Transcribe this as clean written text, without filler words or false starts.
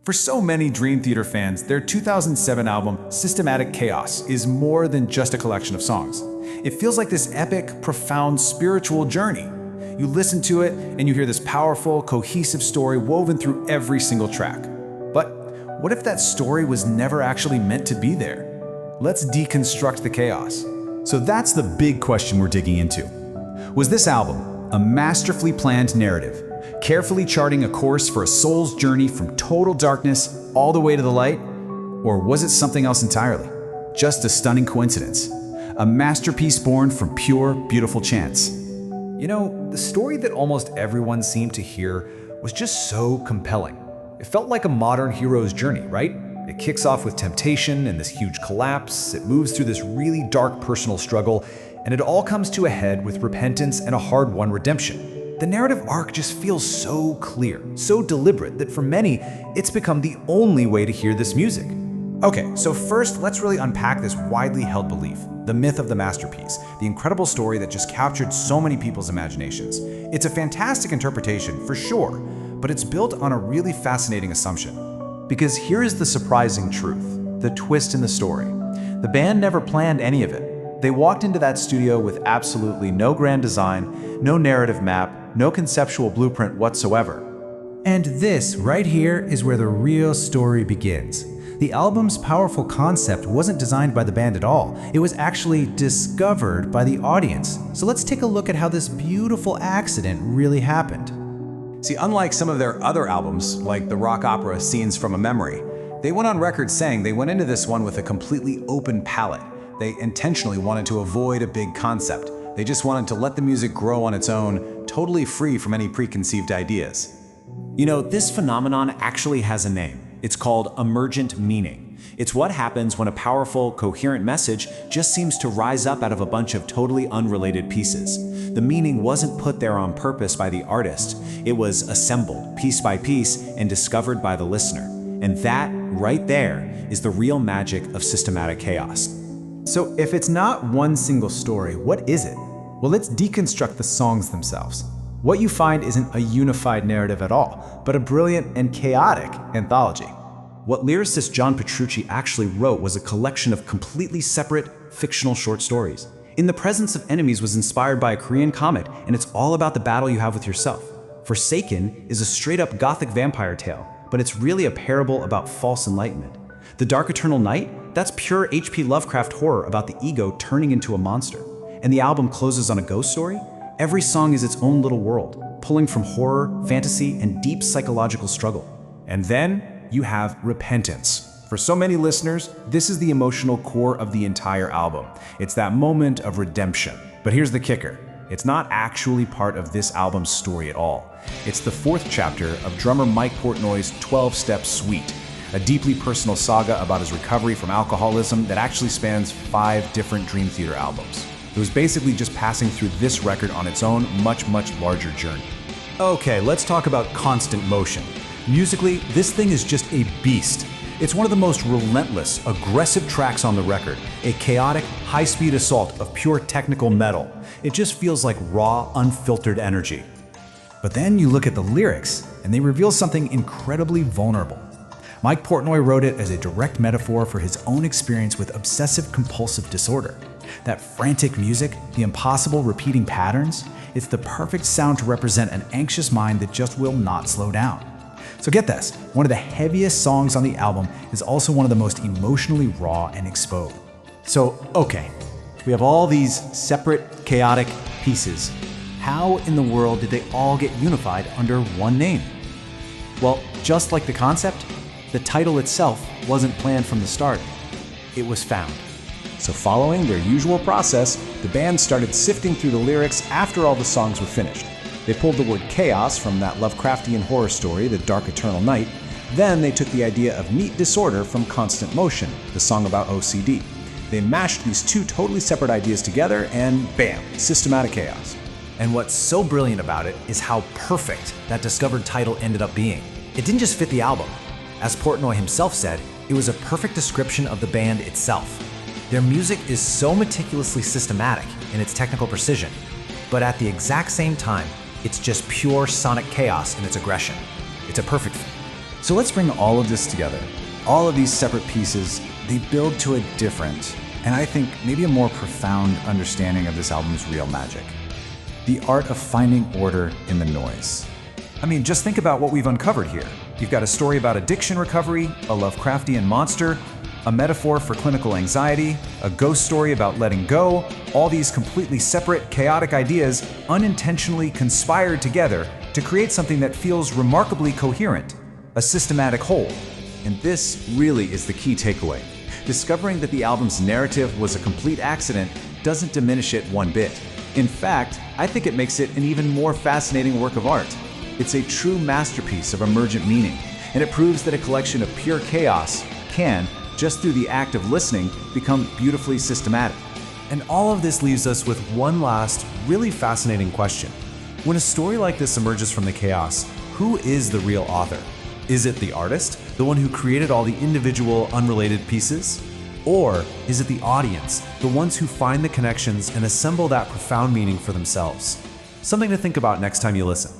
For so many Dream Theater fans, their 2007 album, Systematic Chaos, is more than just a collection of songs. It feels like this epic, profound spiritual journey. You listen to it, and you hear this powerful, cohesive story woven through every single track. But what if that story was never actually meant to be there? Let's deconstruct the chaos. So that's the big question we're digging into. Was this album a masterfully planned narrative, carefully charting a course for a soul's journey from total darkness all the way to the light? Or was it something else entirely? Just a stunning coincidence? A masterpiece born from pure, beautiful chance? You know, the story that almost everyone seemed to hear was just so compelling. It felt like a modern hero's journey, right? It kicks off with temptation and this huge collapse, it moves through this really dark personal struggle, and it all comes to a head with repentance and a hard-won redemption. The narrative arc just feels so clear, so deliberate, that for many, it's become the only way to hear this music. Okay, so first, let's really unpack this widely held belief, the myth of the masterpiece, the incredible story that just captured so many people's imaginations. It's a fantastic interpretation, for sure, but it's built on a really fascinating assumption. Because here is the surprising truth, the twist in the story. The band never planned any of it. They walked into that studio with absolutely no grand design, no narrative map, no conceptual blueprint whatsoever. And this right here is where the real story begins. The album's powerful concept wasn't designed by the band at all. It was actually discovered by the audience. So let's take a look at how this beautiful accident really happened. See, unlike some of their other albums, like the rock opera Scenes from a Memory, they went on record saying they went into this one with a completely open palette. They intentionally wanted to avoid a big concept. They just wanted to let the music grow on its own, totally free from any preconceived ideas. You know, this phenomenon actually has a name. It's called Emergent Meaning. It's what happens when a powerful, coherent message just seems to rise up out of a bunch of totally unrelated pieces. The meaning wasn't put there on purpose by the artist. It was assembled, piece by piece, and discovered by the listener. And that, right there, is the real magic of Systematic Chaos. So if it's not one single story, what is it? Well, let's deconstruct the songs themselves. What you find isn't a unified narrative at all, but a brilliant and chaotic anthology. What lyricist John Petrucci actually wrote was a collection of completely separate, fictional short stories. In the Presence of Enemies was inspired by a Korean comet, and it's all about the battle you have with yourself. Forsaken is a straight-up gothic vampire tale, but it's really a parable about false enlightenment. The Dark Eternal Night, that's pure H.P. Lovecraft horror about the ego turning into a monster. And the album closes on a ghost story. Every song is its own little world, pulling from horror, fantasy, and deep psychological struggle. And then you have repentance. For so many listeners, this is the emotional core of the entire album. It's that moment of redemption. But here's the kicker. It's not actually part of this album's story at all. It's the fourth chapter of drummer Mike Portnoy's 12-step suite, a deeply personal saga about his recovery from alcoholism that actually spans 5 different Dream Theater albums. It was basically just passing through this record on its own much larger journey. Okay, let's talk about Constant Motion. Musically, this thing is just a beast. It's one of the most relentless, aggressive tracks on the record, a chaotic, high-speed assault of pure technical metal. It just feels like raw, unfiltered energy. But then you look at the lyrics, and they reveal something incredibly vulnerable. Mike Portnoy wrote it as a direct metaphor for his own experience with obsessive-compulsive disorder. That frantic music, the impossible repeating patterns, it's the perfect sound to represent an anxious mind that just will not slow down. So get this, one of the heaviest songs on the album is also one of the most emotionally raw and exposed. So, okay, we have all these separate, chaotic pieces. How in the world did they all get unified under one name? Well, just like the concept, the title itself wasn't planned from the start. It was found. So following their usual process, the band started sifting through the lyrics after all the songs were finished. They pulled the word chaos from that Lovecraftian horror story, The Dark Eternal Night. Then they took the idea of neat disorder from Constant Motion, the song about OCD. They mashed these two totally separate ideas together and bam, Systematic Chaos. And what's so brilliant about it is how perfect that discovered title ended up being. It didn't just fit the album. As Portnoy himself said, it was a perfect description of the band itself. Their music is so meticulously systematic in its technical precision, but at the exact same time, it's just pure sonic chaos in its aggression. It's a perfect fit. So let's bring all of this together. All of these separate pieces, they build to a different, and I think maybe a more profound understanding of this album's real magic. The art of finding order in the noise. I mean, just think about what we've uncovered here. You've got a story about addiction recovery, a Lovecraftian monster, a metaphor for clinical anxiety, a ghost story about letting go. All these completely separate, chaotic ideas unintentionally conspired together to create something that feels remarkably coherent, a systematic whole. And this really is the key takeaway. Discovering that the album's narrative was a complete accident doesn't diminish it one bit. In fact, I think it makes it an even more fascinating work of art. It's a true masterpiece of emergent meaning, and it proves that a collection of pure chaos can, just through the act of listening, become beautifully systematic. And all of this leaves us with one last, really fascinating question. When a story like this emerges from the chaos, who is the real author? Is it the artist, the one who created all the individual, unrelated pieces? Or is it the audience, the ones who find the connections and assemble that profound meaning for themselves? Something to think about next time you listen.